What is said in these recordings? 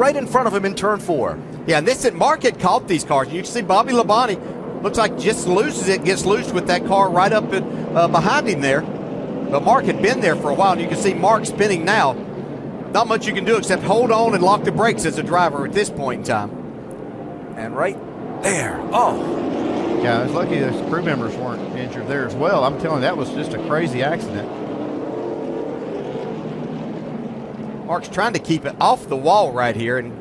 right in front of him in turn 4. Yeah, and this Mark had caught these cars. You can see Bobby Labonte looks like just loses it, gets loose with that car right up behind him there. But Mark had been there for a while, and you can see Mark spinning now. Not much you can do except hold on and lock the brakes as a driver at this point in time. And right there. Oh. Yeah, I was lucky the crew members weren't injured there as well. I'm telling you, that was just a crazy accident. Mark's trying to keep it off the wall right here and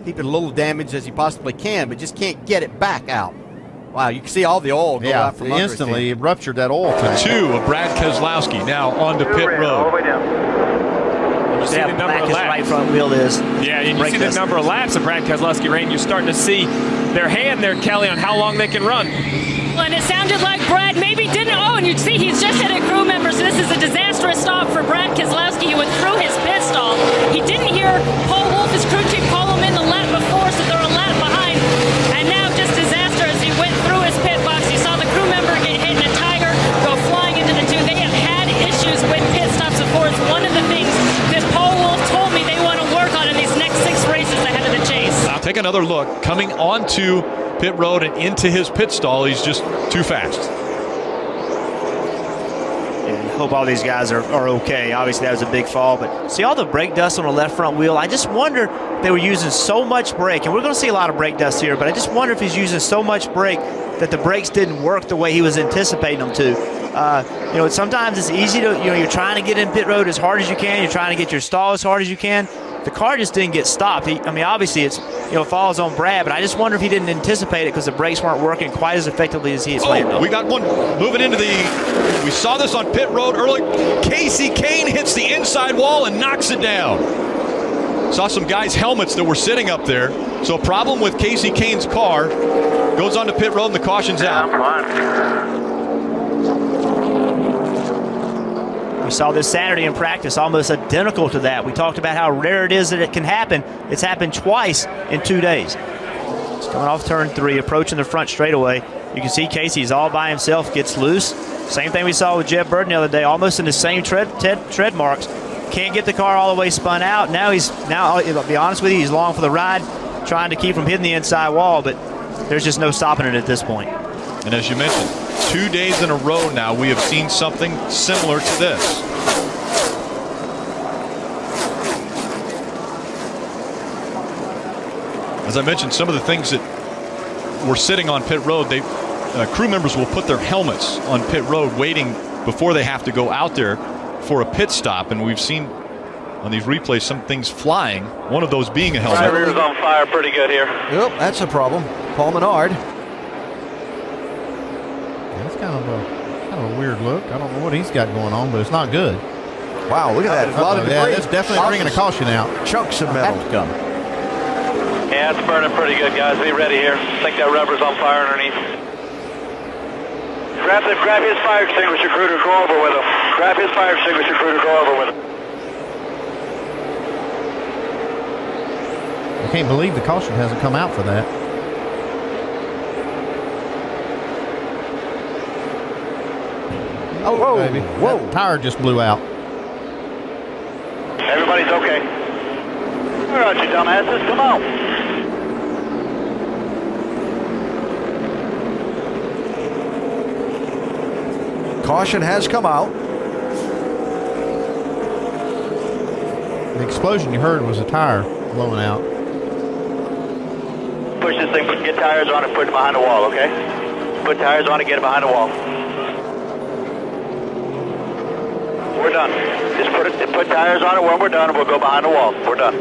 keep it a little damaged as he possibly can, but just can't get it back out. Wow, you can see all the oil go out from under instantly it ruptured that oil tank. 2 of Brad Keselowski now onto pit road. All the way down. You see the number of laps. right front wheel is. Yeah, and you see the number of laps of Brad Keselowski rain. You're starting to see their hand there, Kelly, on how long they can run. And it sounded like Brad maybe didn't. Oh, and you'd see he's just hit a crew member, so this is a disastrous stop for Brad Keselowski. He went through his pit stall. He didn't hear Paul Wolf, his crew chief, call him in the lap before, so they're a lap behind. And now just disaster as he went through his pit box. You saw the crew member get hit in a Tiger, go flying into the 2. They have had issues with pit stops before. It's one of the things that Paul Wolf told me they want to work on in these next 6 races ahead of the chase. Now take another look. Coming onto pit road and into his pit stall, he's just too fast. Yeah, hope all these guys are okay. Obviously, that was a big fall, but see all the brake dust on the left front wheel. I just wonder if they were using so much brake, and we're going to see a lot of brake dust here, but I just wonder if he's using so much brake that the brakes didn't work the way he was anticipating them to. You know, sometimes it's easy to, you know, you're trying to get in pit road as hard as you can. You're trying to get your stall as hard as you can. The car just didn't get stopped. I mean, obviously, it's, you know, falls on Brad, but I just wonder if he didn't anticipate it because the brakes weren't working quite as effectively as he had planned on. We got one moving into the, we saw this on pit road early. Casey Kane hits the inside wall and knocks it down. Saw some guys' helmets that were sitting up there. So a problem with Casey Kane's car. Goes onto pit road and the caution's out. We saw this Saturday in practice, almost identical to that. We talked about how rare it is that it can happen. It's happened twice in 2 days. It's coming off turn 3, approaching the front straightaway. You can see Casey's all by himself, gets loose. Same thing we saw with Jeb Burton the other day, almost in the same tread marks. Can't get the car all the way spun out. Now, I'll be honest with you, he's long for the ride, trying to keep from hitting the inside wall, but there's just no stopping it at this point. And as you mentioned, 2 days in a row now, we have seen something similar to this. As I mentioned, some of the things that were sitting on pit road, crew members will put their helmets on pit road waiting before they have to go out there for a pit stop. And we've seen on these replays some things flying, one of those being a helmet. Right rear's on fire pretty good here. Yep, that's a problem. Paul Menard. That's kind of a weird look. I don't know what he's got going on, but it's not good. Wow, look at that. A lot of debris. It's definitely bringing a caution out. Chunks of metal coming. Yeah, it's burning pretty good, guys. Be ready here. I think that rubber's on fire underneath. Grab his fire extinguisher, crew, to go over with him. Grab his fire extinguisher, crew, to go over with him. I can't believe the caution hasn't come out for that. Oh, whoa, baby. whoa. That tire just blew out. Everybody's okay. All right, you dumbasses, come on. Caution has come out. The explosion you heard was a tire blowing out. Push this thing, get tires on it, put it behind the wall, okay? Put tires on it, get it behind the wall. We're done. Just put tires on it. When we're done, we'll go behind the wall. We're done.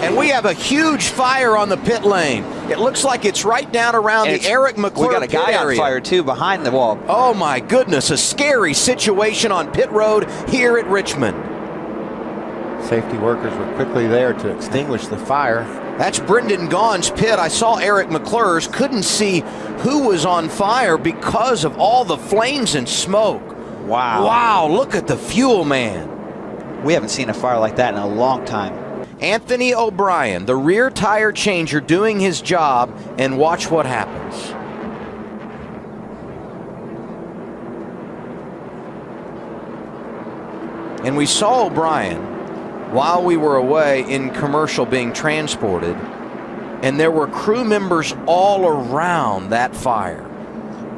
And we have a huge fire on the pit lane. It looks like it's right down around the Eric McClure. We got a guy on fire too behind the wall. Oh my goodness, a scary situation on pit road here at Richmond. Safety workers were quickly there to extinguish the fire. That's Brendan Gaughan's pit. I saw Eric McClure's, couldn't see who was on fire because of all the flames and smoke. Wow. Wow, look at the fuel, man. We haven't seen a fire like that in a long time. Anthony O'Brien, the rear tire changer, doing his job, and watch what happens. And we saw O'Brien while we were away in commercial being transported, and there were crew members all around that fire.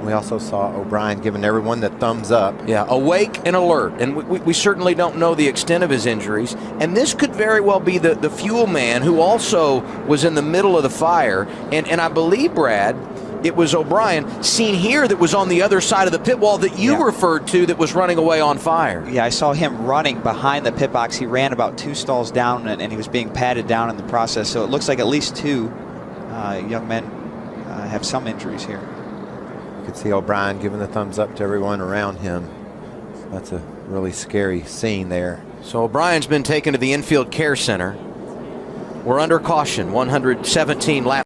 We also saw O'Brien giving everyone the thumbs up. Yeah, awake and alert. And we certainly don't know the extent of his injuries. And this could very well be the fuel man who also was in the middle of the fire. And I believe, Brad, it was O'Brien seen here that was on the other side of the pit wall that you referred to that was running away on fire. Yeah, I saw him running behind the pit box. He ran about 2 stalls down, and he was being patted down in the process. So it looks like at least 2 young men have some injuries here. You could see O'Brien giving the thumbs up to everyone around him. That's a really scary scene there. So O'Brien's been taken to the infield care center. We're under caution, 117 laps.